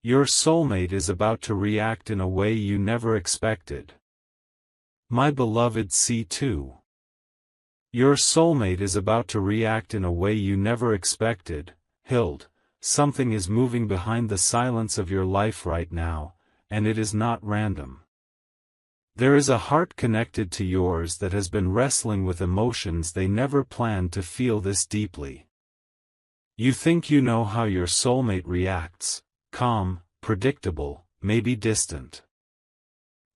Your soulmate is about to react in a way you never expected. My beloved C2. Your soulmate is about to react in a way you never expected. Hild, something is moving behind the silence of your life right now, and it is not random. There is a heart connected to yours that has been wrestling with emotions they never planned to feel this deeply. You think you know how your soulmate reacts, calm, predictable, maybe distant.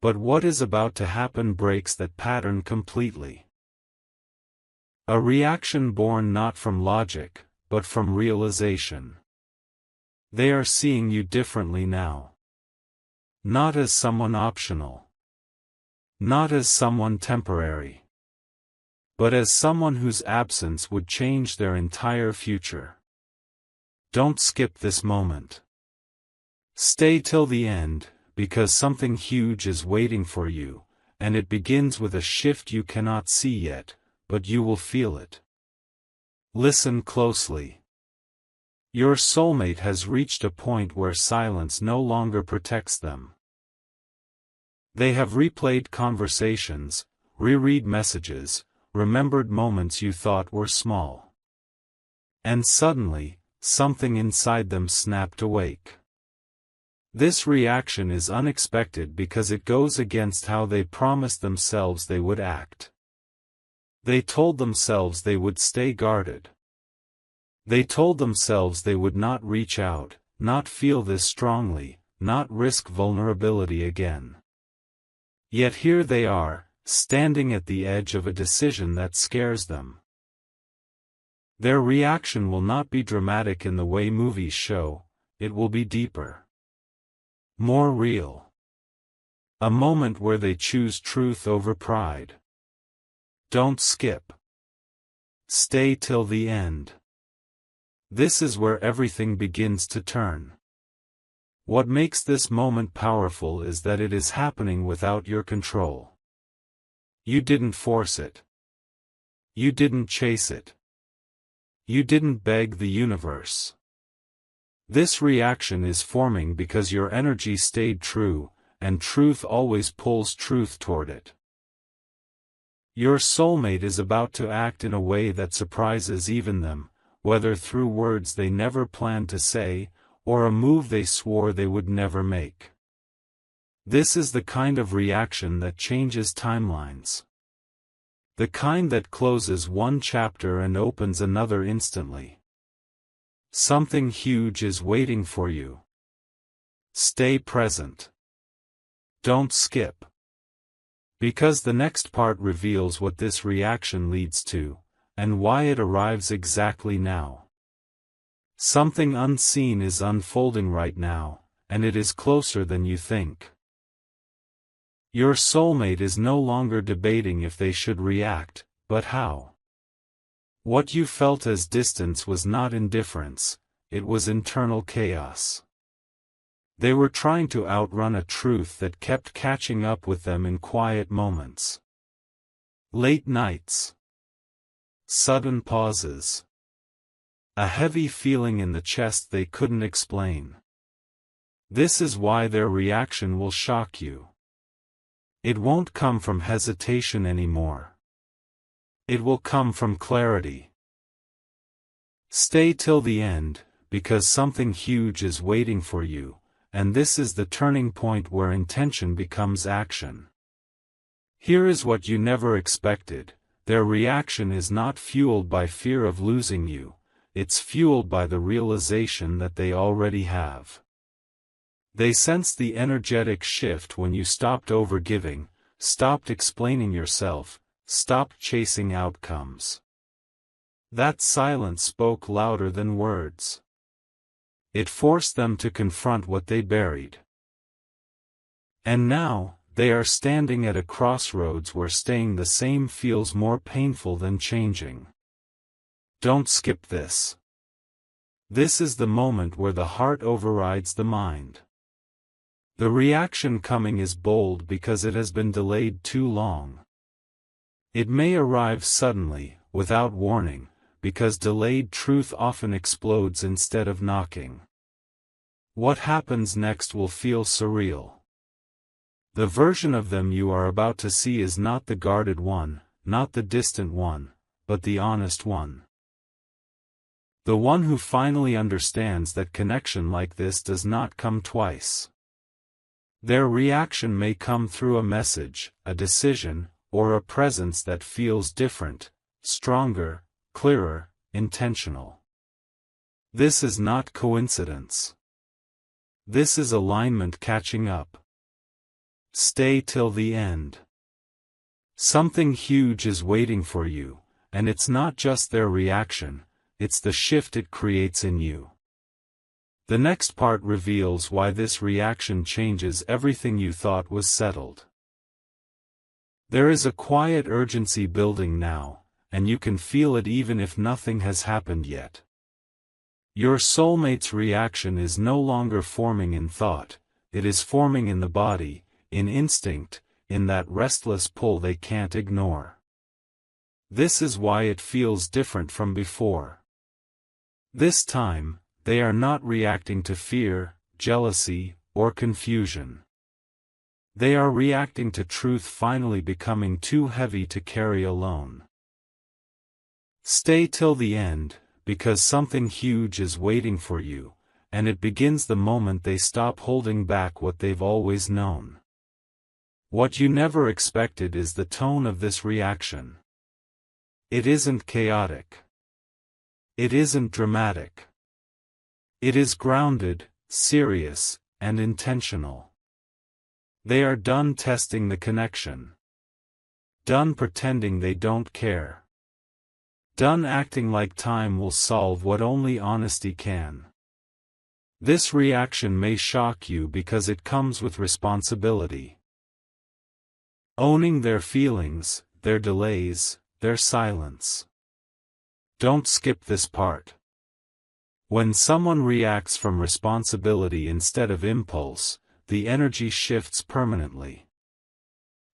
But what is about to happen breaks that pattern completely. A reaction born not from logic, but from realization. They are seeing you differently now. Not as someone optional. Not as someone temporary. But as someone whose absence would change their entire future. Don't skip this moment. Stay till the end, because something huge is waiting for you, and it begins with a shift you cannot see yet, but you will feel it. Listen closely. Your soulmate has reached a point where silence no longer protects them. They have replayed conversations, reread messages, remembered moments you thought were small. And suddenly, something inside them snapped awake. This reaction is unexpected because it goes against how they promised themselves they would act. They told themselves they would stay guarded. They told themselves they would not reach out, not feel this strongly, not risk vulnerability again. Yet here they are, standing at the edge of a decision that scares them. Their reaction will not be dramatic in the way movies show, it will be deeper. More real. A moment where they choose truth over pride. Don't skip. Stay till the end. This is where everything begins to turn. What makes this moment powerful is that it is happening without your control. You didn't force it. You didn't chase it. You didn't beg the universe. This reaction is forming because your energy stayed true, and truth always pulls truth toward it. Your soulmate is about to act in a way that surprises even them, whether through words they never planned to say, or a move they swore they would never make. This is the kind of reaction that changes timelines. The kind that closes one chapter and opens another instantly. Something huge is waiting for you. Stay present. Don't skip. Because the next part reveals what this reaction leads to, and why it arrives exactly now. Something unseen is unfolding right now, and it is closer than you think. Your soulmate is no longer debating if they should react, but how. What you felt as distance was not indifference, it was internal chaos. They were trying to outrun a truth that kept catching up with them in quiet moments. Late nights. Sudden pauses. A heavy feeling in the chest they couldn't explain. This is why their reaction will shock you. It won't come from hesitation anymore. It will come from clarity. Stay till the end, because something huge is waiting for you, and this is the turning point where intention becomes action. Here is what you never expected: their reaction is not fueled by fear of losing you, it's fueled by the realization that they already have. They sense the energetic shift when you stopped overgiving, stopped explaining yourself, stopped chasing outcomes. That silence spoke louder than words. It forced them to confront what they buried. And now, they are standing at a crossroads where staying the same feels more painful than changing. Don't skip this. This is the moment where the heart overrides the mind. The reaction coming is bold because it has been delayed too long. It may arrive suddenly, without warning, because delayed truth often explodes instead of knocking. What happens next will feel surreal. The version of them you are about to see is not the guarded one, not the distant one, but the honest one. The one who finally understands that connection like this does not come twice. Their reaction may come through a message, a decision, or a presence that feels different, stronger, clearer, intentional. This is not coincidence. This is alignment catching up. Stay till the end. Something huge is waiting for you, and it's not just their reaction, it's the shift it creates in you. The next part reveals why this reaction changes everything you thought was settled. There is a quiet urgency building now, and you can feel it even if nothing has happened yet. Your soulmate's reaction is no longer forming in thought, it is forming in the body, in instinct, in that restless pull they can't ignore. This is why it feels different from before. This time, they are not reacting to fear, jealousy, or confusion. They are reacting to truth finally becoming too heavy to carry alone. Stay till the end, because something huge is waiting for you, and it begins the moment they stop holding back what they've always known. What you never expected is the tone of this reaction. It isn't chaotic. It isn't dramatic. It is grounded, serious, and intentional. They are done testing the connection. Done pretending they don't care. Done acting like time will solve what only honesty can. This reaction may shock you because it comes with responsibility. Owning their feelings, their delays, their silence. Don't skip this part. When someone reacts from responsibility instead of impulse, the energy shifts permanently.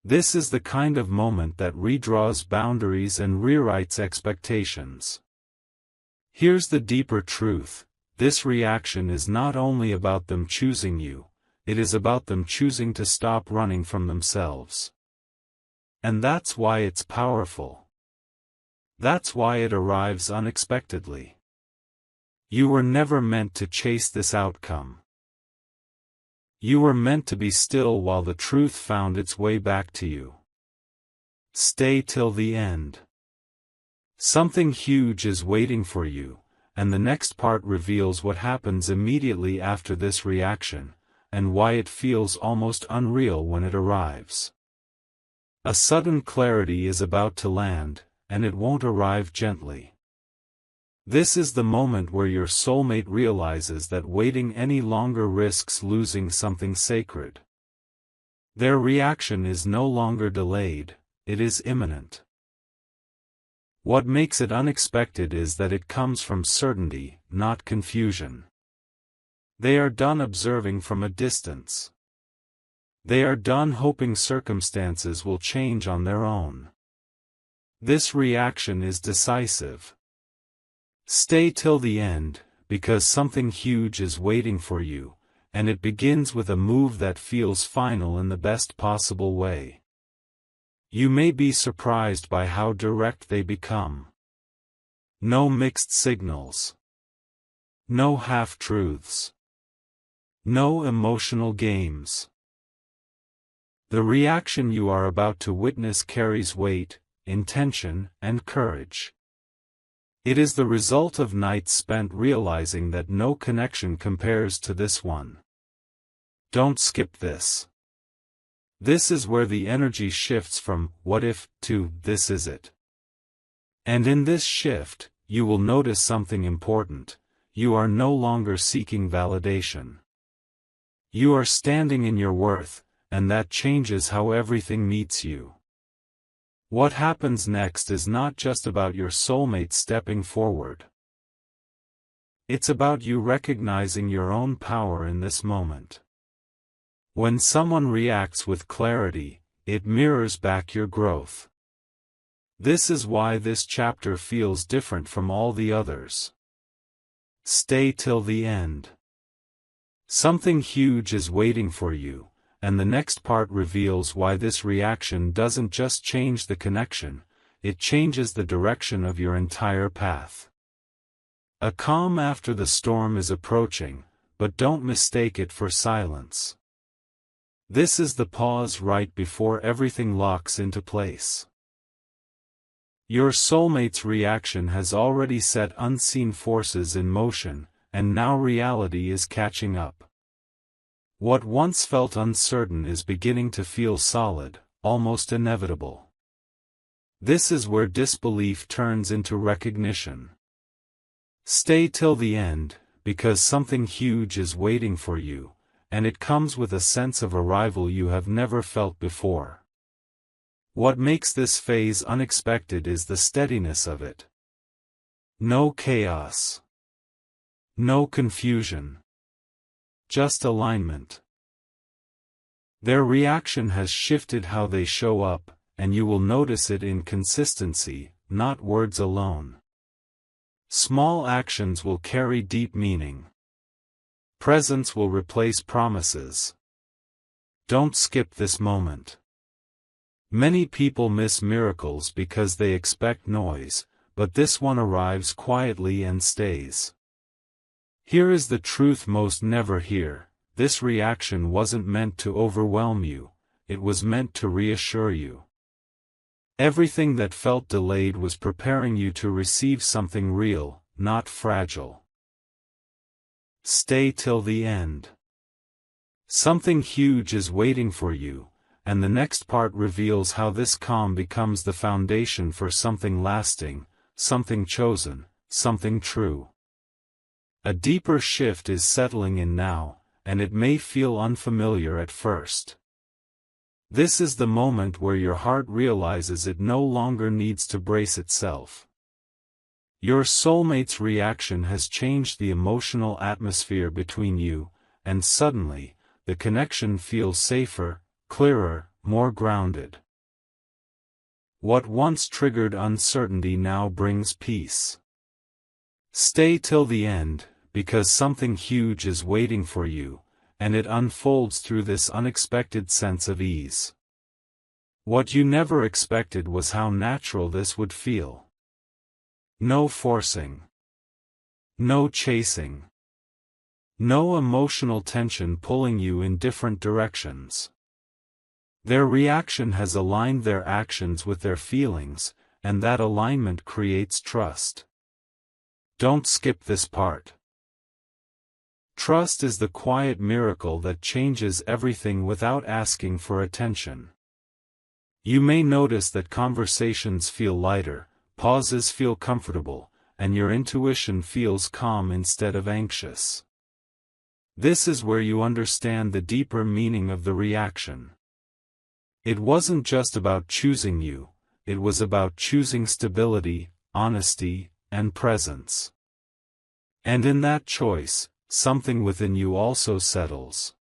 This is the kind of moment that redraws boundaries and rewrites expectations. Here's the deeper truth: this reaction is not only about them choosing you, it is about them choosing to stop running from themselves. And that's why it's powerful. That's why it arrives unexpectedly. You were never meant to chase this outcome. You were meant to be still while the truth found its way back to you. Stay till the end. Something huge is waiting for you, and the next part reveals what happens immediately after this reaction, and why it feels almost unreal when it arrives. A sudden clarity is about to land, and it won't arrive gently. This is the moment where your soulmate realizes that waiting any longer risks losing something sacred. Their reaction is no longer delayed, it is imminent. What makes it unexpected is that it comes from certainty, not confusion. They are done observing from a distance. They are done hoping circumstances will change on their own. This reaction is decisive. Stay till the end, because something huge is waiting for you, and it begins with a move that feels final in the best possible way. You may be surprised by how direct they become. No mixed signals. No half-truths. No emotional games. The reaction you are about to witness carries weight, intention, and courage. It is the result of nights spent realizing that no connection compares to this one. Don't skip this. This is where the energy shifts from "what if" to "this is it." And in this shift, you will notice something important: you are no longer seeking validation. You are standing in your worth, and that changes how everything meets you. What happens next is not just about your soulmate stepping forward. It's about you recognizing your own power in this moment. When someone reacts with clarity, it mirrors back your growth. This is why this chapter feels different from all the others. Stay till the end. Something huge is waiting for you, and the next part reveals why this reaction doesn't just change the connection, it changes the direction of your entire path. A calm after the storm is approaching, but don't mistake it for silence. This is the pause right before everything locks into place. Your soulmate's reaction has already set unseen forces in motion, and now reality is catching up. What once felt uncertain is beginning to feel solid, almost inevitable. This is where disbelief turns into recognition. Stay till the end, because something huge is waiting for you, and it comes with a sense of arrival you have never felt before. What makes this phase unexpected is the steadiness of it. No chaos. No confusion. Just alignment. Their reaction has shifted how they show up, and you will notice it in consistency, not words alone. Small actions will carry deep meaning. Presence will replace promises. Don't skip this moment. Many people miss miracles because they expect noise, but this one arrives quietly and stays. Here is the truth most never hear: this reaction wasn't meant to overwhelm you, it was meant to reassure you. Everything that felt delayed was preparing you to receive something real, not fragile. Stay till the end. Something huge is waiting for you, and the next part reveals how this calm becomes the foundation for something lasting, something chosen, something true. A deeper shift is settling in now, and it may feel unfamiliar at first. This is the moment where your heart realizes it no longer needs to brace itself. Your soulmate's reaction has changed the emotional atmosphere between you, and suddenly, the connection feels safer, clearer, more grounded. What once triggered uncertainty now brings peace. Stay till the end, because something huge is waiting for you, and it unfolds through this unexpected sense of ease. What you never expected was how natural this would feel. No forcing. No chasing. No emotional tension pulling you in different directions. Their reaction has aligned their actions with their feelings, and that alignment creates trust. Don't skip this part. Trust is the quiet miracle that changes everything without asking for attention. You may notice that conversations feel lighter, pauses feel comfortable, and your intuition feels calm instead of anxious. This is where you understand the deeper meaning of the reaction. It wasn't just about choosing you, it was about choosing stability, honesty, and presence. And in that choice, something within you also settles.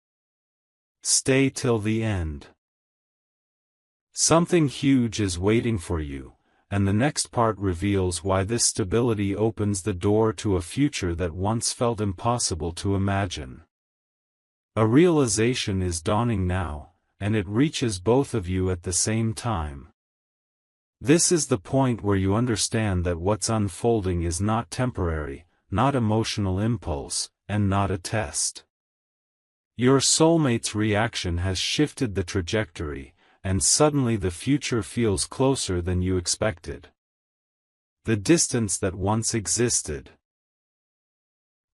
Stay till the end. Something huge is waiting for you, and the next part reveals why this stability opens the door to a future that once felt impossible to imagine. A realization is dawning now, and it reaches both of you at the same time. This is the point where you understand that what's unfolding is not temporary, not emotional impulse, and not a test. Your soulmate's reaction has shifted the trajectory, and suddenly the future feels closer than you expected. The distance that once existed,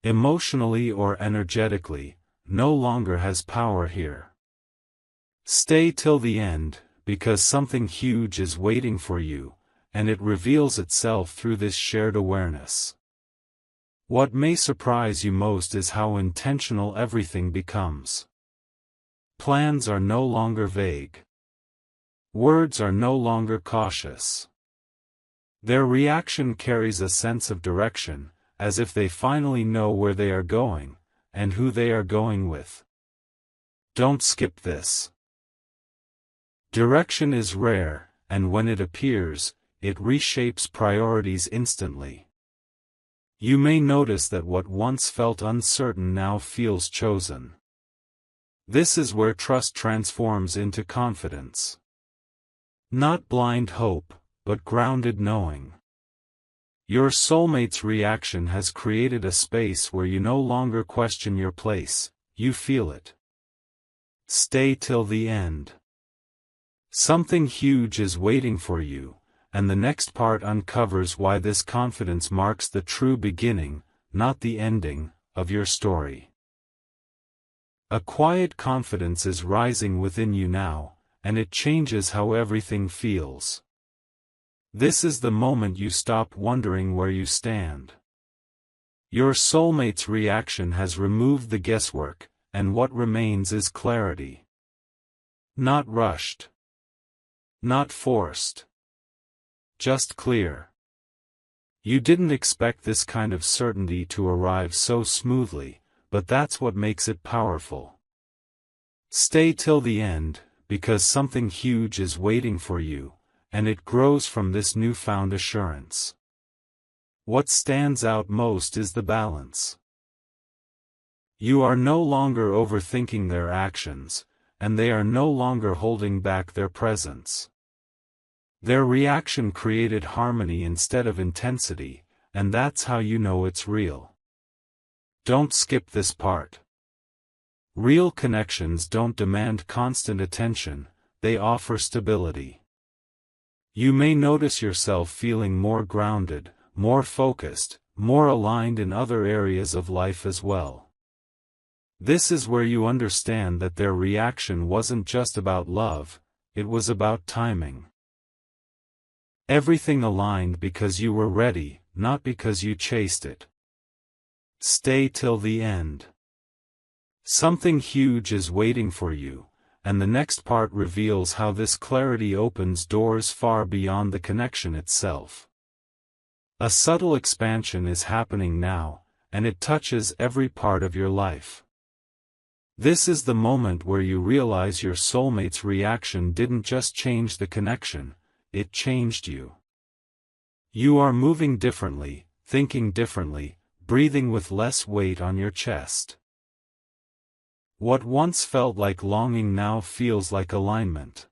emotionally or energetically, no longer has power here. Stay till the end, because something huge is waiting for you, and it reveals itself through this shared awareness. What may surprise you most is how intentional everything becomes. Plans are no longer vague. Words are no longer cautious. Their reaction carries a sense of direction, as if they finally know where they are going, and who they are going with. Don't skip this. Direction is rare, and when it appears, it reshapes priorities instantly. You may notice that what once felt uncertain now feels chosen. This is where trust transforms into confidence. Not blind hope, but grounded knowing. Your soulmate's reaction has created a space where you no longer question your place, you feel it. Stay till the end. Something huge is waiting for you, and the next part uncovers why this confidence marks the true beginning, not the ending, of your story. A quiet confidence is rising within you now, and it changes how everything feels. This is the moment you stop wondering where you stand. Your soulmate's reaction has removed the guesswork, and what remains is clarity. Not rushed. Not forced. Just clear. You didn't expect this kind of certainty to arrive so smoothly, but that's what makes it powerful. Stay till the end, because something huge is waiting for you, and it grows from this newfound assurance. What stands out most is the balance. You are no longer overthinking their actions, and they are no longer holding back their presence. Their reaction created harmony instead of intensity, and that's how you know it's real. Don't skip this part. Real connections don't demand constant attention, they offer stability. You may notice yourself feeling more grounded, more focused, more aligned in other areas of life as well. This is where you understand that their reaction wasn't just about love, it was about timing. Everything aligned because you were ready, not because you chased it. Stay till the end. Something huge is waiting for you, and the next part reveals how this clarity opens doors far beyond the connection itself. A subtle expansion is happening now, and it touches every part of your life. This is the moment where you realize your soulmate's reaction didn't just change the connection, it changed you. You are moving differently, thinking differently, breathing with less weight on your chest. What once felt like longing now feels like alignment.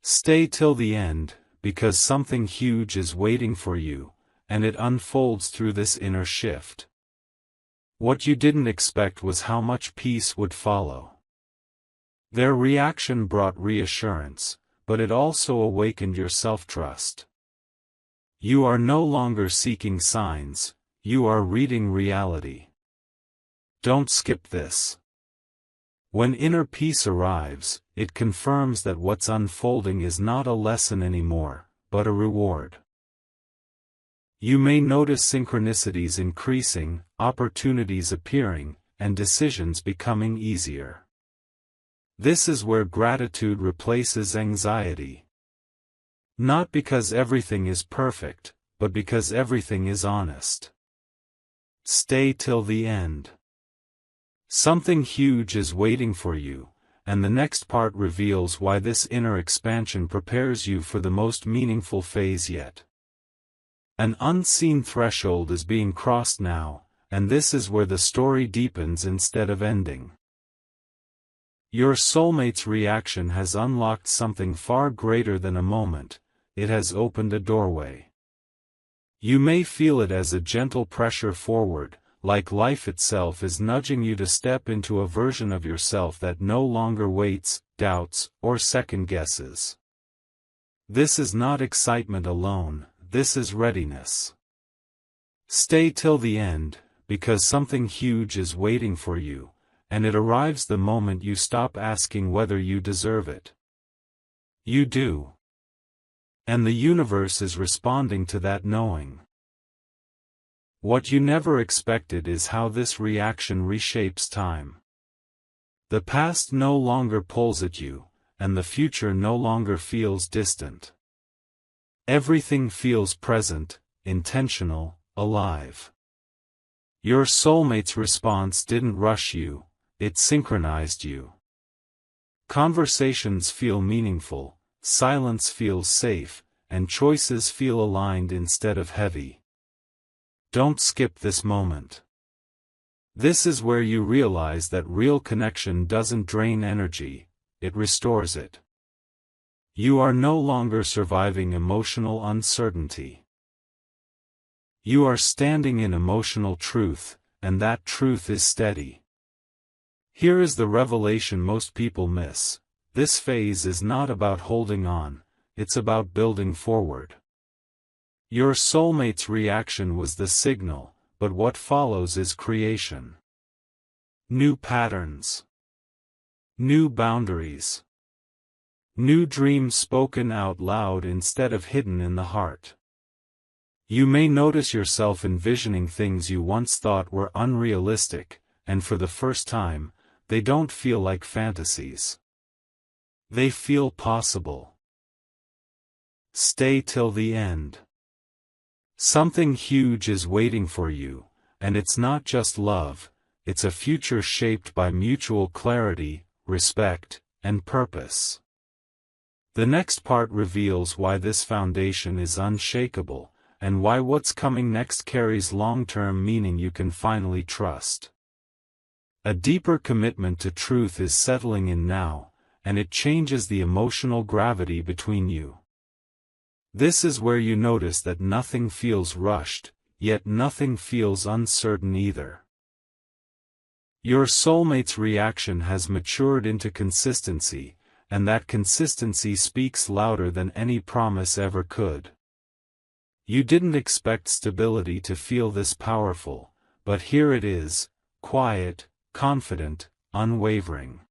Stay till the end, because something huge is waiting for you, and it unfolds through this inner shift. What you didn't expect was how much peace would follow. Their reaction brought reassurance, but it also awakened your self-trust. You are no longer seeking signs, you are reading reality. Don't skip this. When inner peace arrives, it confirms that what's unfolding is not a lesson anymore, but a reward. You may notice synchronicities increasing, opportunities appearing, and decisions becoming easier. This is where gratitude replaces anxiety. Not because everything is perfect, but because everything is honest. Stay till the end. Something huge is waiting for you, and the next part reveals why this inner expansion prepares you for the most meaningful phase yet. An unseen threshold is being crossed now, and this is where the story deepens instead of ending. Your soulmate's reaction has unlocked something far greater than a moment, it has opened a doorway. You may feel it as a gentle pressure forward, like life itself is nudging you to step into a version of yourself that no longer waits, doubts, or second guesses. This is not excitement alone, this is readiness. Stay till the end, because something huge is waiting for you, and it arrives the moment you stop asking whether you deserve it. You do. And the universe is responding to that knowing. What you never expected is how this reaction reshapes time. The past no longer pulls at you, and the future no longer feels distant. Everything feels present, intentional, alive. Your soulmate's response didn't rush you, it synchronized you. Conversations feel meaningful, silence feels safe, and choices feel aligned instead of heavy. Don't skip this moment. This is where you realize that real connection doesn't drain energy, it restores it. You are no longer surviving emotional uncertainty. You are standing in emotional truth, and that truth is steady. Here is the revelation most people miss. This phase is not about holding on, it's about building forward. Your soulmate's reaction was the signal, but what follows is creation. New patterns. New boundaries. New dreams spoken out loud instead of hidden in the heart. You may notice yourself envisioning things you once thought were unrealistic, and for the first time, they don't feel like fantasies. They feel possible. Stay till the end. Something huge is waiting for you, and it's not just love, it's a future shaped by mutual clarity, respect, and purpose. The next part reveals why this foundation is unshakable, and why what's coming next carries long-term meaning you can finally trust. A deeper commitment to truth is settling in now, and it changes the emotional gravity between you. This is where you notice that nothing feels rushed, yet nothing feels uncertain either. Your soulmate's reaction has matured into consistency, and that consistency speaks louder than any promise ever could. You didn't expect stability to feel this powerful, but here it is, quiet, confident, unwavering.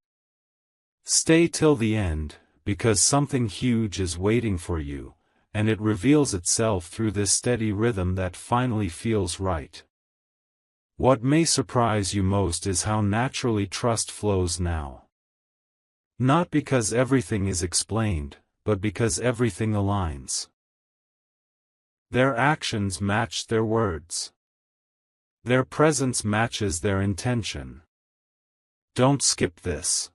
Stay till the end, because something huge is waiting for you, and it reveals itself through this steady rhythm that finally feels right. What may surprise you most is how naturally trust flows now. Not because everything is explained, but because everything aligns. Their actions match their words. Their presence matches their intention. Don't skip this.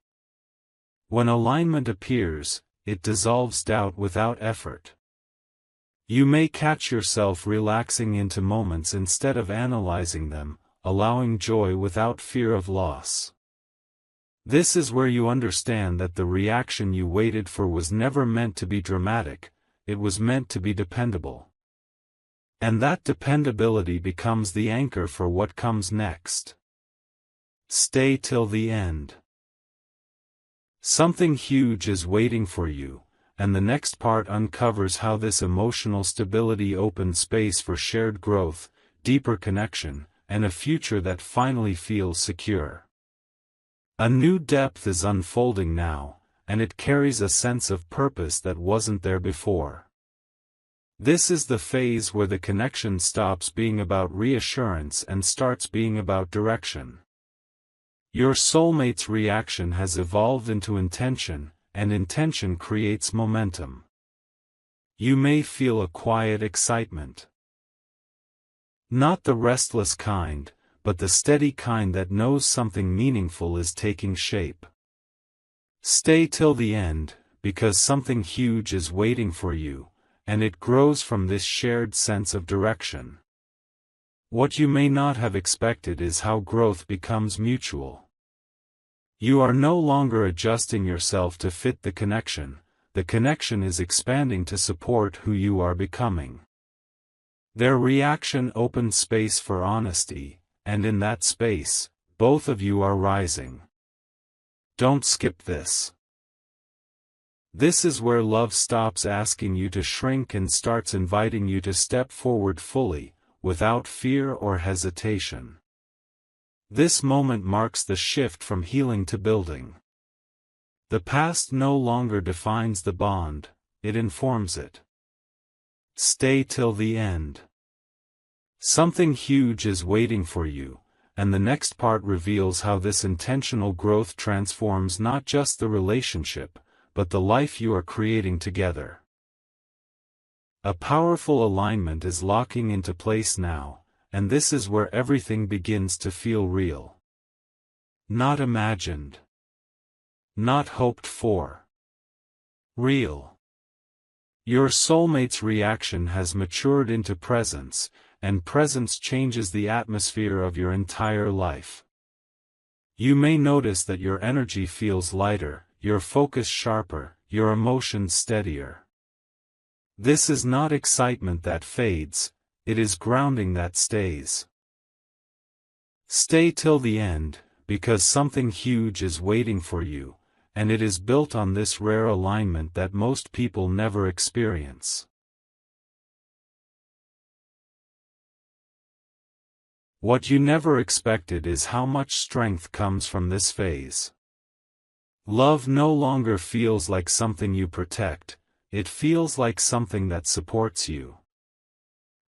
When alignment appears, it dissolves doubt without effort. You may catch yourself relaxing into moments instead of analyzing them, allowing joy without fear of loss. This is where you understand that the reaction you waited for was never meant to be dramatic, it was meant to be dependable. And that dependability becomes the anchor for what comes next. Stay till the end. Something huge is waiting for you, and the next part uncovers how this emotional stability opens space for shared growth, deeper connection, and a future that finally feels secure. A new depth is unfolding now, and it carries a sense of purpose that wasn't there before. This is the phase where the connection stops being about reassurance and starts being about direction. Your soulmate's reaction has evolved into intention, and intention creates momentum. You may feel a quiet excitement. Not the restless kind, but the steady kind that knows something meaningful is taking shape. Stay till the end, because something huge is waiting for you, and it grows from this shared sense of direction. What you may not have expected is how growth becomes mutual. You are no longer adjusting yourself to fit the connection is expanding to support who you are becoming. Their reaction opens space for honesty, and in that space, both of you are rising. Don't skip this. This is where love stops asking you to shrink and starts inviting you to step forward fully, without fear or hesitation. This moment marks the shift from healing to building. The past no longer defines the bond, it informs it. Stay till the end. Something huge is waiting for you, and the next part reveals how this intentional growth transforms not just the relationship, but the life you are creating together. A powerful alignment is locking into place now, and this is where everything begins to feel real. Not imagined. Not hoped for. Real. Your soulmate's reaction has matured into presence, and presence changes the atmosphere of your entire life. You may notice that your energy feels lighter, your focus sharper, your emotions steadier. This is not excitement that fades, it is grounding that stays. Stay till the end, because something huge is waiting for you, and it is built on this rare alignment that most people never experience. What you never expected is how much strength comes from this phase. Love no longer feels like something you protect, it feels like something that supports you.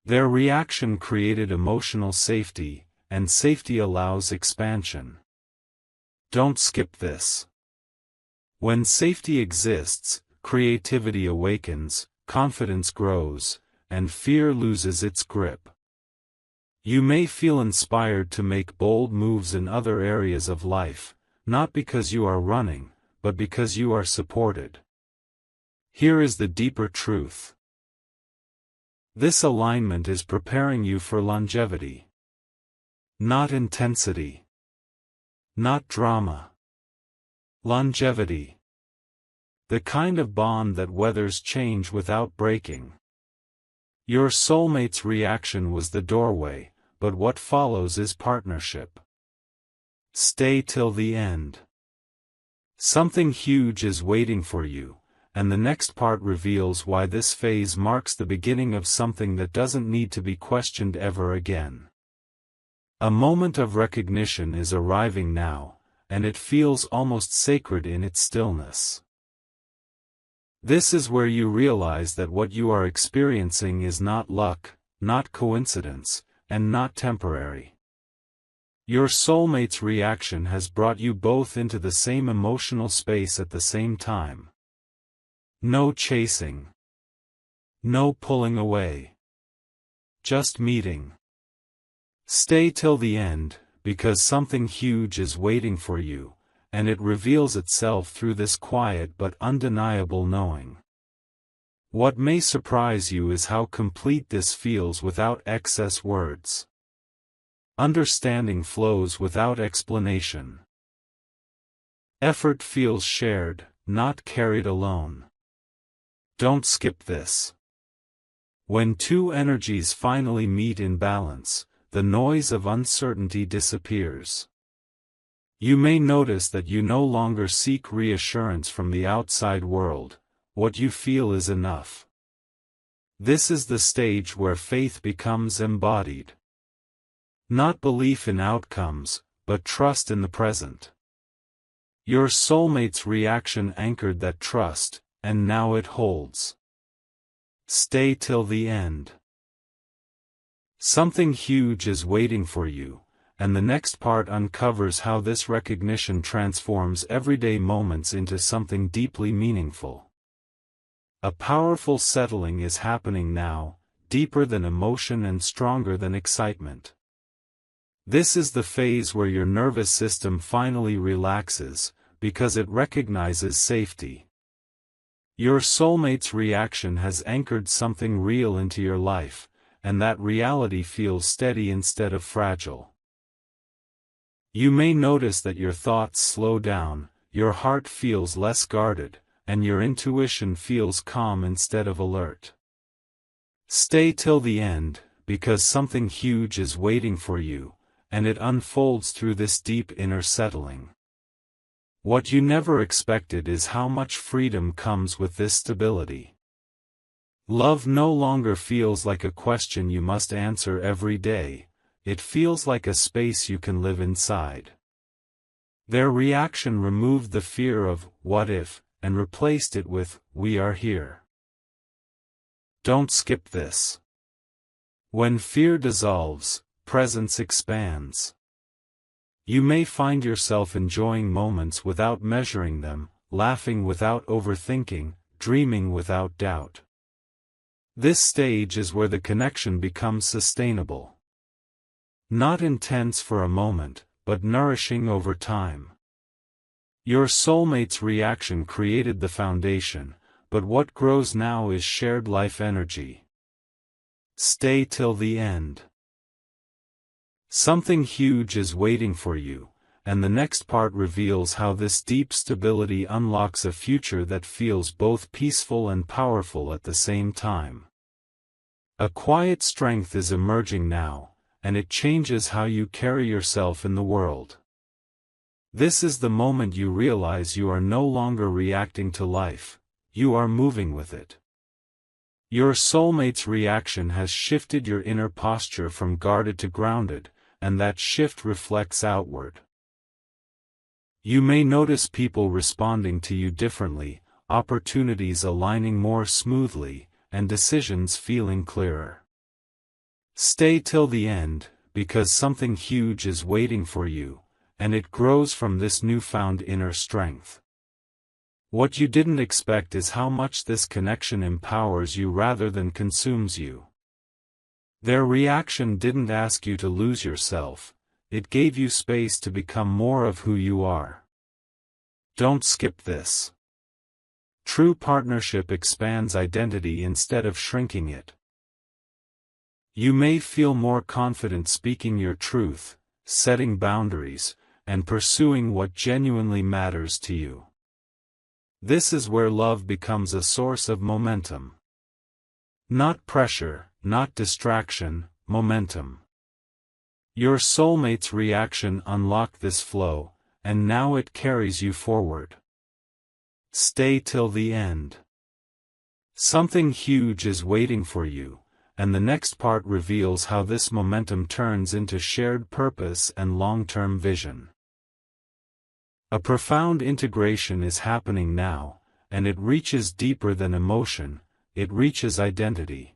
Their reaction created emotional safety, and safety allows expansion. Don't skip this. When safety exists, creativity awakens, confidence grows, and fear loses its grip. You may feel inspired to make bold moves in other areas of life, not because you are running, but because you are supported. Here is the deeper truth. This alignment is preparing you for longevity. Not intensity. Not drama. Longevity. The kind of bond that weathers change without breaking. Your soulmate's reaction was the doorway, but what follows is partnership. Stay till the end. Something huge is waiting for you, and the next part reveals why this phase marks the beginning of something that doesn't need to be questioned ever again. A moment of recognition is arriving now, and it feels almost sacred in its stillness. This is where you realize that what you are experiencing is not luck, not coincidence, and not temporary. Your soulmate's reaction has brought you both into the same emotional space at the same time. No chasing. No pulling away. Just meeting. Stay till the end, because something huge is waiting for you, and it reveals itself through this quiet but undeniable knowing. What may surprise you is how complete this feels without excess words. Understanding flows without explanation. Effort feels shared, not carried alone. Don't skip this. When two energies finally meet in balance, the noise of uncertainty disappears. You may notice that you no longer seek reassurance from the outside world. What you feel is enough. This is the stage where faith becomes embodied. Not belief in outcomes, but trust in the present. Your soulmate's reaction anchored that trust, and now it holds. Stay till the end. Something huge is waiting for you, and the next part uncovers how this recognition transforms everyday moments into something deeply meaningful. A powerful settling is happening now, deeper than emotion and stronger than excitement. This is the phase where your nervous system finally relaxes, because it recognizes safety. Your soulmate's reaction has anchored something real into your life, and that reality feels steady instead of fragile. You may notice that your thoughts slow down, your heart feels less guarded, and your intuition feels calm instead of alert. Stay till the end, because something huge is waiting for you, and it unfolds through this deep inner settling. What you never expected is how much freedom comes with this stability. Love no longer feels like a question you must answer every day, it feels like a space you can live inside. Their reaction removed the fear of, "What if?" and replaced it with, "We are here." Don't skip this. When fear dissolves, presence expands. You may find yourself enjoying moments without measuring them, laughing without overthinking, dreaming without doubt. This stage is where the connection becomes sustainable. Not intense for a moment, but nourishing over time. Your soulmate's reaction created the foundation, but what grows now is shared life energy. Stay till the end. Something huge is waiting for you, and the next part reveals how this deep stability unlocks a future that feels both peaceful and powerful at the same time. A quiet strength is emerging now, and it changes how you carry yourself in the world. This is the moment you realize you are no longer reacting to life, you are moving with it. Your soulmate's reaction has shifted your inner posture from guarded to grounded, and that shift reflects outward. You may notice people responding to you differently, opportunities aligning more smoothly, and decisions feeling clearer. Stay till the end, because something huge is waiting for you, and it grows from this newfound inner strength. What you didn't expect is how much this connection empowers you rather than consumes you. Their reaction didn't ask you to lose yourself, it gave you space to become more of who you are. Don't skip this. True partnership expands identity instead of shrinking it. You may feel more confident speaking your truth, setting boundaries, and pursuing what genuinely matters to you. This is where love becomes a source of momentum. Not pressure, not distraction, momentum. Your soulmate's reaction unlocked this flow, and now it carries you forward. Stay till the end. Something huge is waiting for you, and the next part reveals how this momentum turns into shared purpose and long-term vision. A profound integration is happening now, and it reaches deeper than emotion, it reaches identity.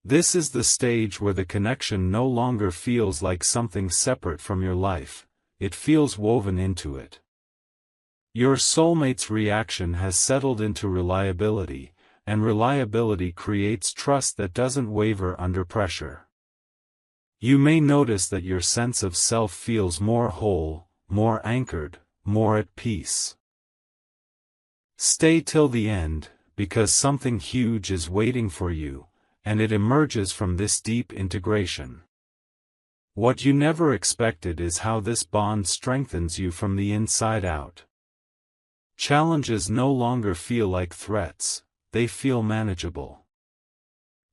This is the stage where the connection no longer feels like something separate from your life, it feels woven into it. Your soulmate's reaction has settled into reliability, and reliability creates trust that doesn't waver under pressure. You may notice that your sense of self feels more whole, more anchored, more at peace. Stay till the end, because something huge is waiting for you, and it emerges from this deep integration. What you never expected is how this bond strengthens you from the inside out. Challenges no longer feel like threats, they feel manageable.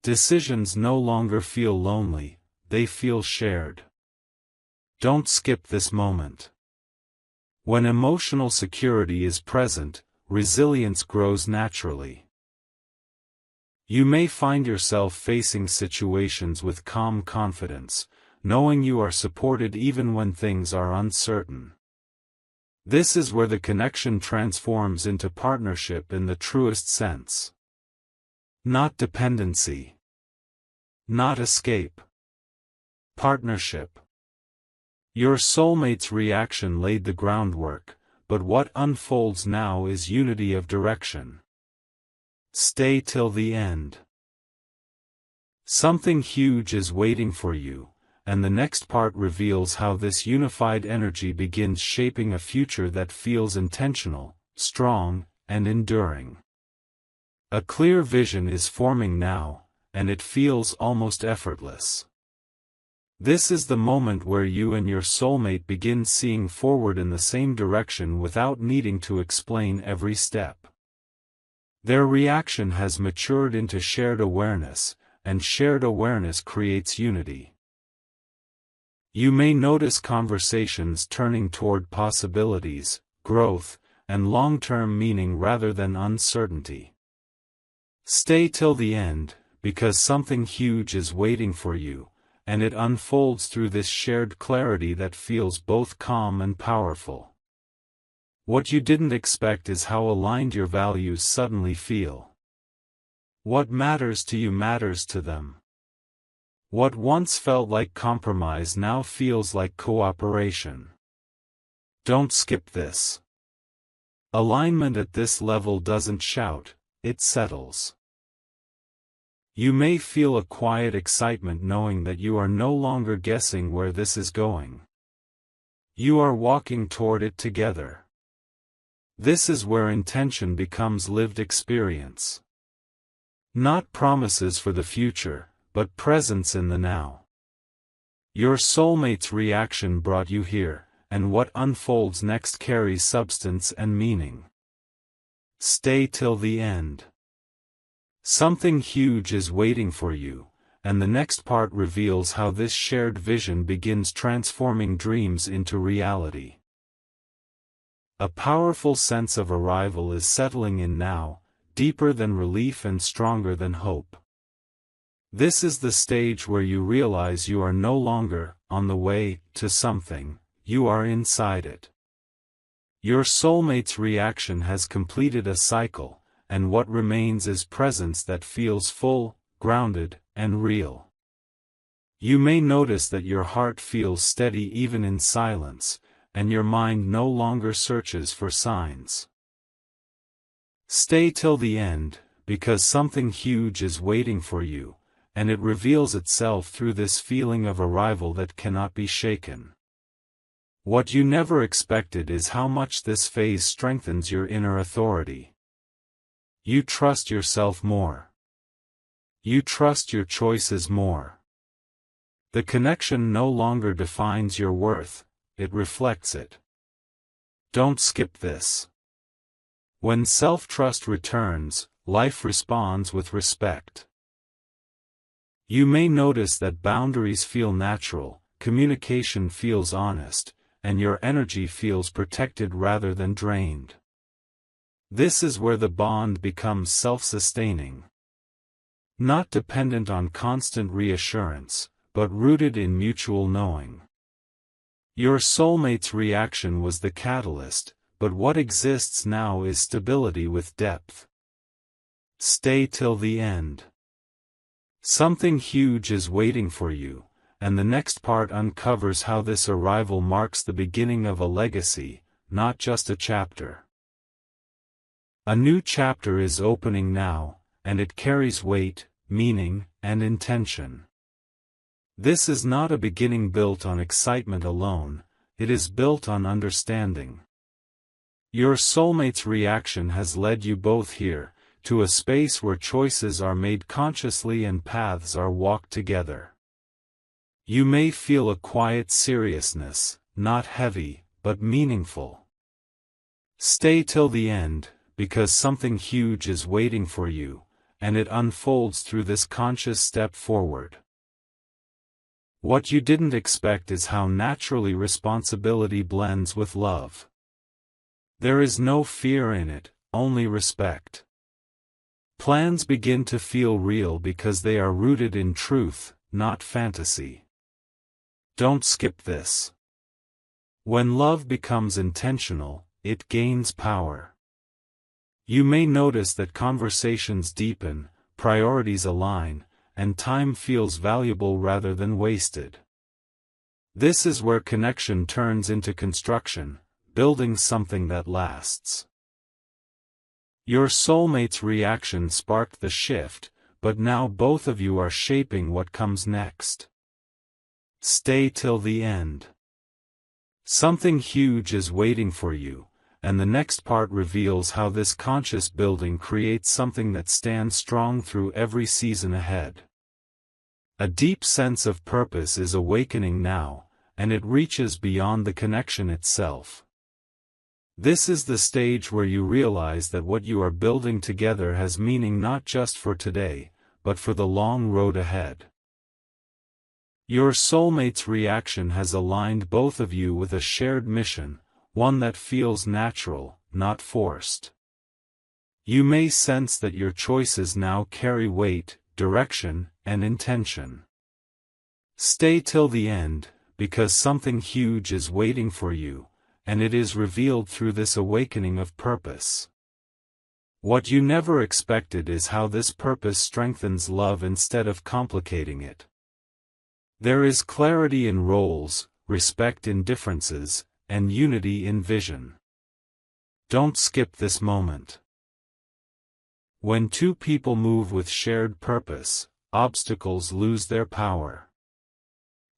Decisions no longer feel lonely, they feel shared. Don't skip this moment. When emotional security is present, resilience grows naturally. You may find yourself facing situations with calm confidence, knowing you are supported even when things are uncertain. This is where the connection transforms into partnership in the truest sense. Not dependency. Not escape. Partnership. Your soulmate's reaction laid the groundwork, but what unfolds now is unity of direction. Stay till the end. Something huge is waiting for you, and the next part reveals how this unified energy begins shaping a future that feels intentional, strong, and enduring. A clear vision is forming now, and it feels almost effortless. This is the moment where you and your soulmate begin seeing forward in the same direction without needing to explain every step. Their reaction has matured into shared awareness, and shared awareness creates unity. You may notice conversations turning toward possibilities, growth, and long-term meaning rather than uncertainty. Stay till the end, because something huge is waiting for you, and it unfolds through this shared clarity that feels both calm and powerful. What you didn't expect is how aligned your values suddenly feel. What matters to you matters to them. What once felt like compromise now feels like cooperation. Don't skip this. Alignment at this level doesn't shout, it settles. You may feel a quiet excitement knowing that you are no longer guessing where this is going. You are walking toward it together. This is where intention becomes lived experience. Not promises for the future, but presence in the now. Your soulmate's reaction brought you here, and what unfolds next carries substance and meaning. Stay till the end. Something huge is waiting for you, and the next part reveals how this shared vision begins transforming dreams into reality. A powerful sense of arrival is settling in now, deeper than relief and stronger than hope. This is the stage where you realize you are no longer on the way to something, you are inside it. Your soulmate's reaction has completed a cycle, and what remains is presence that feels full, grounded, and real. You may notice that your heart feels steady even in silence, and your mind no longer searches for signs. Stay till the end, because something huge is waiting for you, and it reveals itself through this feeling of arrival that cannot be shaken. What you never expected is how much this phase strengthens your inner authority. You trust yourself more. You trust your choices more. The connection no longer defines your worth, it reflects it. Don't skip this. When self-trust returns, life responds with respect. You may notice that boundaries feel natural, communication feels honest, and your energy feels protected rather than drained. This is where the bond becomes self-sustaining. Not dependent on constant reassurance, but rooted in mutual knowing. Your soulmate's reaction was the catalyst, but what exists now is stability with depth. Stay till the end. Something huge is waiting for you, and the next part uncovers how this arrival marks the beginning of a legacy, not just a chapter. A new chapter is opening now, and it carries weight, meaning, and intention. This is not a beginning built on excitement alone, it is built on understanding. Your soulmate's reaction has led you both here, to a space where choices are made consciously and paths are walked together. You may feel a quiet seriousness, not heavy, but meaningful. Stay till the end, because something huge is waiting for you, and it unfolds through this conscious step forward. What you didn't expect is how naturally responsibility blends with love. There is no fear in it, only respect. Plans begin to feel real because they are rooted in truth, not fantasy. Don't skip this. When love becomes intentional, it gains power. You may notice that conversations deepen, priorities align, and time feels valuable rather than wasted. This is where connection turns into construction, building something that lasts. Your soulmate's reaction sparked the shift, but now both of you are shaping what comes next. Stay till the end. Something huge is waiting for you, and the next part reveals how this conscious building creates something that stands strong through every season ahead. A deep sense of purpose is awakening now, and it reaches beyond the connection itself. This is the stage where you realize that what you are building together has meaning not just for today, but for the long road ahead. Your soulmate's reaction has aligned both of you with a shared mission, one that feels natural, not forced. You may sense that your choices now carry weight, direction, and intention. Stay till the end, because something huge is waiting for you, and it is revealed through this awakening of purpose. What you never expected is how this purpose strengthens love instead of complicating it. There is clarity in roles, respect in differences, and unity in vision. Don't skip this moment. When two people move with shared purpose, obstacles lose their power.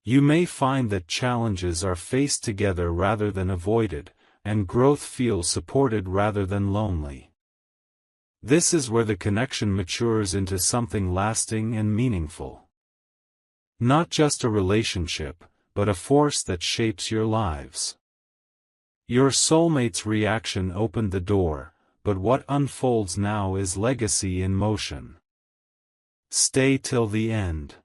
You may find that challenges are faced together rather than avoided, and growth feels supported rather than lonely. This is where the connection matures into something lasting and meaningful. Not just a relationship, but a force that shapes your lives. Your soulmate's reaction opened the door, but what unfolds now is legacy in motion. Stay till the end.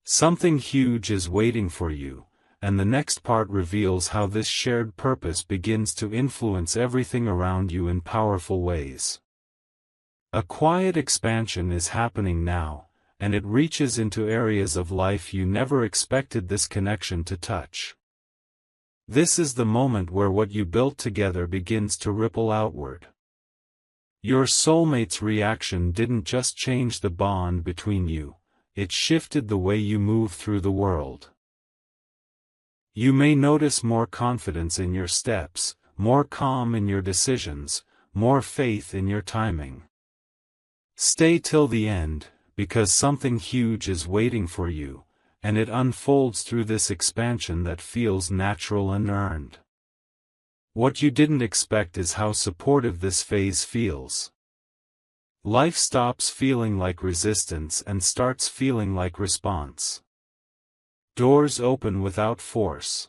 Something huge is waiting for you, and the next part reveals how this shared purpose begins to influence everything around you in powerful ways. A quiet expansion is happening now, and it reaches into areas of life you never expected this connection to touch. This is the moment where what you built together begins to ripple outward. Your soulmate's reaction didn't just change the bond between you, it shifted the way you move through the world. You may notice more confidence in your steps, more calm in your decisions, more faith in your timing. Stay till the end, because something huge is waiting for you, and it unfolds through this expansion that feels natural and earned. What you didn't expect is how supportive this phase feels. Life stops feeling like resistance and starts feeling like response. Doors open without force.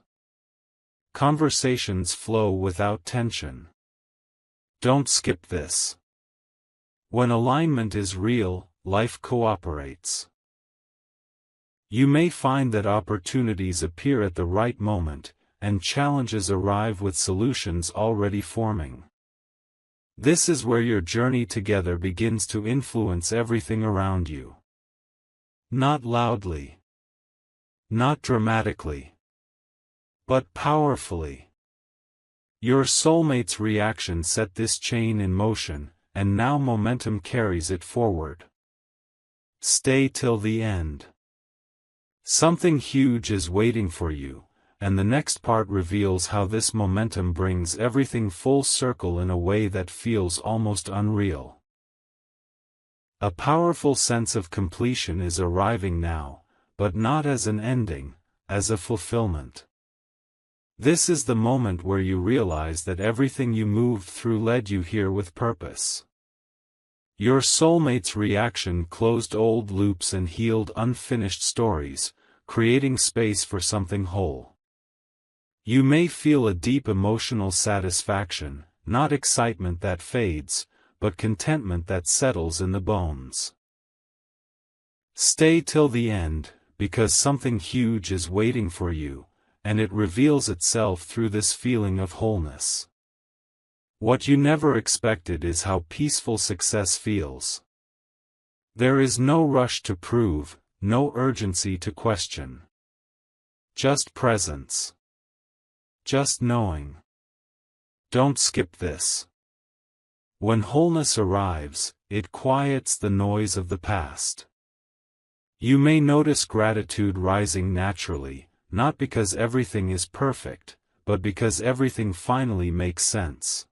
Conversations flow without tension. Don't skip this. When alignment is real, life cooperates. You may find that opportunities appear at the right moment, and challenges arrive with solutions already forming. This is where your journey together begins to influence everything around you. Not loudly. Not dramatically. But powerfully. Your soulmate's reaction set this chain in motion, and now momentum carries it forward. Stay till the end. Something huge is waiting for you, and the next part reveals how this momentum brings everything full circle in a way that feels almost unreal. A powerful sense of completion is arriving now, but not as an ending, as a fulfillment. This is the moment where you realize that everything you moved through led you here with purpose. Your soulmate's reaction closed old loops and healed unfinished stories, creating space for something whole. You may feel a deep emotional satisfaction, not excitement that fades, but contentment that settles in the bones. Stay till the end, because something huge is waiting for you, and it reveals itself through this feeling of wholeness. What you never expected is how peaceful success feels. There is no rush to prove, no urgency to question. Just presence. Just knowing. Don't skip this. When wholeness arrives, it quiets the noise of the past. You may notice gratitude rising naturally, not because everything is perfect, but because everything finally makes sense.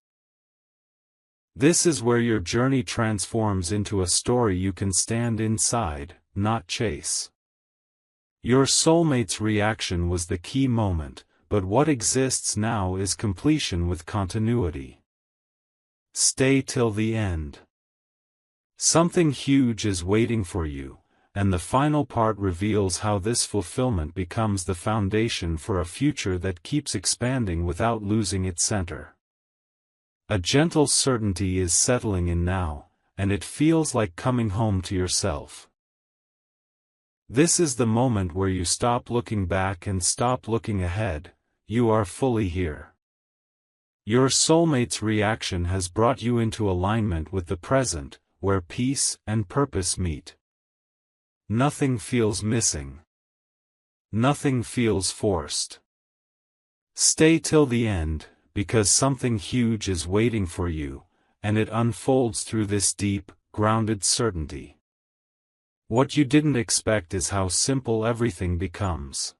This is where your journey transforms into a story you can stand inside, not chase. Your soulmate's reaction was the key moment, but what exists now is completion with continuity. Stay till the end. Something huge is waiting for you, and the final part reveals how this fulfillment becomes the foundation for a future that keeps expanding without losing its center. A gentle certainty is settling in now, and it feels like coming home to yourself. This is the moment where you stop looking back and stop looking ahead. You are fully here. Your soulmate's reaction has brought you into alignment with the present, where peace and purpose meet. Nothing feels missing. Nothing feels forced. Stay till the end, because something huge is waiting for you, and it unfolds through this deep, grounded certainty. What you didn't expect is how simple everything becomes.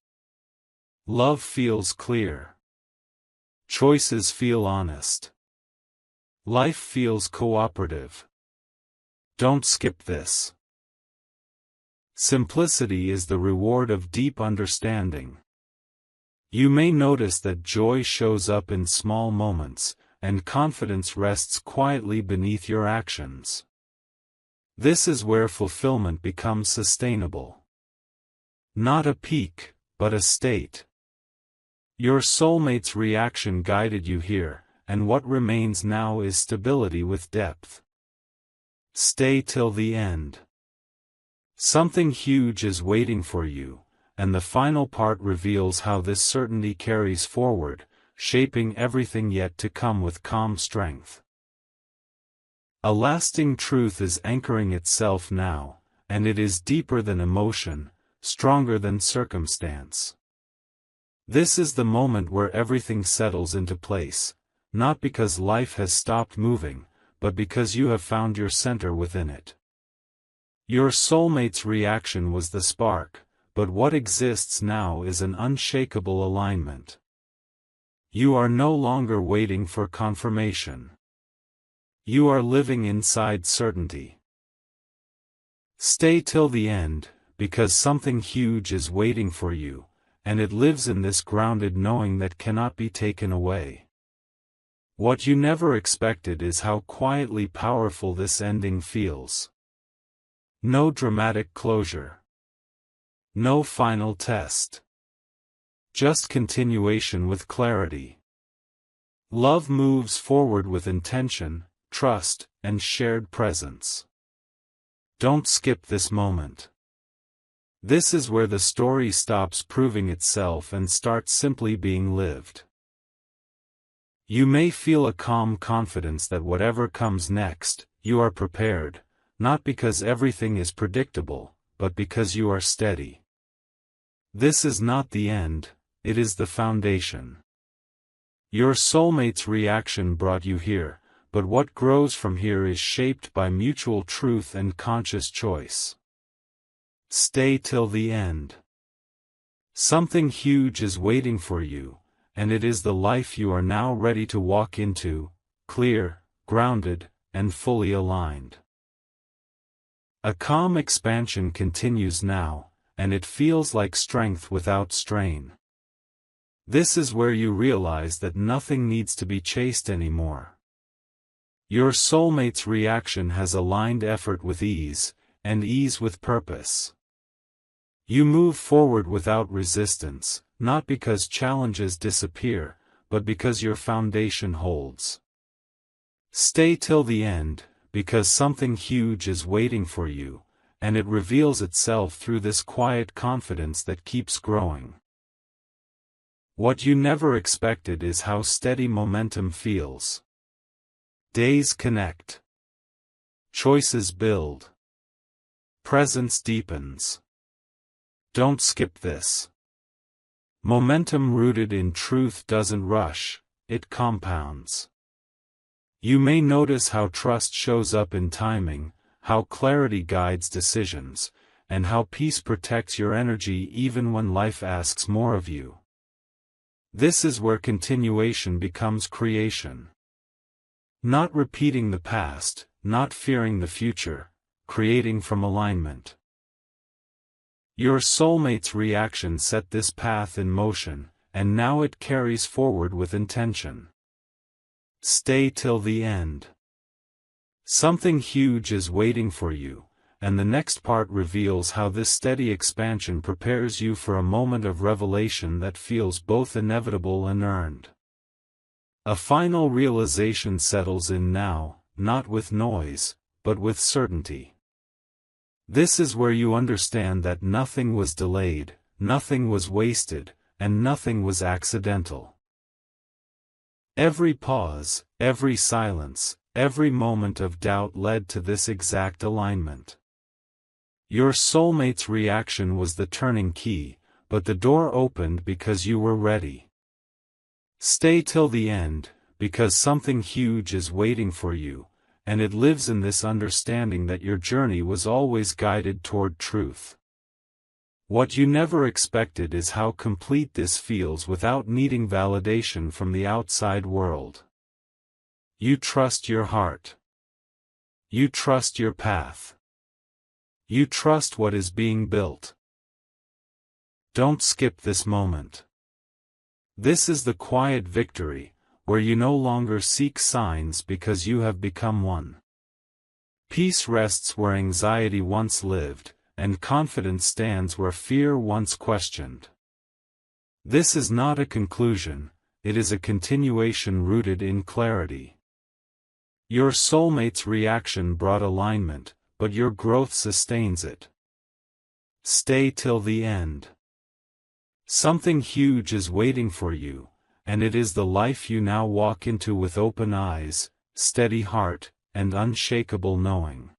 Love feels clear. Choices feel honest. Life feels cooperative. Don't skip this. Simplicity is the reward of deep understanding. You may notice that joy shows up in small moments, and confidence rests quietly beneath your actions. This is where fulfillment becomes sustainable. Not a peak, but a state. Your soulmate's reaction guided you here, and what remains now is stability with depth. Stay till the end. Something huge is waiting for you, and the final part reveals how this certainty carries forward, shaping everything yet to come with calm strength. A lasting truth is anchoring itself now, and it is deeper than emotion, stronger than circumstance. This is the moment where everything settles into place, not because life has stopped moving, but because you have found your center within it. Your soulmate's reaction was the spark, but what exists now is an unshakable alignment. You are no longer waiting for confirmation. You are living inside certainty. Stay till the end, because something huge is waiting for you, and it lives in this grounded knowing that cannot be taken away. What you never expected is how quietly powerful this ending feels. No dramatic closure. No final test. Just continuation with clarity. Love moves forward with intention, trust, and shared presence. Don't skip this moment. This is where the story stops proving itself and starts simply being lived. You may feel a calm confidence that whatever comes next, you are prepared, not because everything is predictable, but because you are steady. This is not the end, it is the foundation. Your soulmate's reaction brought you here, but what grows from here is shaped by mutual truth and conscious choice. Stay till the end. Something huge is waiting for you, and it is the life you are now ready to walk into, clear, grounded, and fully aligned. A calm expansion continues now, and it feels like strength without strain. This is where you realize that nothing needs to be chased anymore. Your soulmate's reaction has aligned effort with ease, and ease with purpose. You move forward without resistance, not because challenges disappear, but because your foundation holds. Stay till the end, because something huge is waiting for you, and it reveals itself through this quiet confidence that keeps growing. What you never expected is how steady momentum feels. Days connect. Choices build. Presence deepens. Don't skip this. Momentum rooted in truth doesn't rush, it compounds. You may notice how trust shows up in timing, how clarity guides decisions, and how peace protects your energy even when life asks more of you. This is where continuation becomes creation. Not repeating the past, not fearing the future, creating from alignment. Your soulmate's reaction set this path in motion, and now it carries forward with intention. Stay till the end. Something huge is waiting for you, and the next part reveals how this steady expansion prepares you for a moment of revelation that feels both inevitable and earned. A final realization settles in now, not with noise, but with certainty. This is where you understand that nothing was delayed, nothing was wasted, and nothing was accidental. Every pause, every silence, every moment of doubt led to this exact alignment. Your soulmate's reaction was the turning key, but the door opened because you were ready. Stay till the end, because something huge is waiting for you, and it lives in this understanding that your journey was always guided toward truth. What you never expected is how complete this feels without needing validation from the outside world. You trust your heart. You trust your path. You trust what is being built. Don't skip this moment. This is the quiet victory, where you no longer seek signs because you have become one. Peace rests where anxiety once lived, and confidence stands where fear once questioned. This is not a conclusion, it is a continuation rooted in clarity. Your soulmate's reaction brought alignment, but your growth sustains it. Stay till the end. Something huge is waiting for you, and it is the life you now walk into with open eyes, steady heart, and unshakable knowing.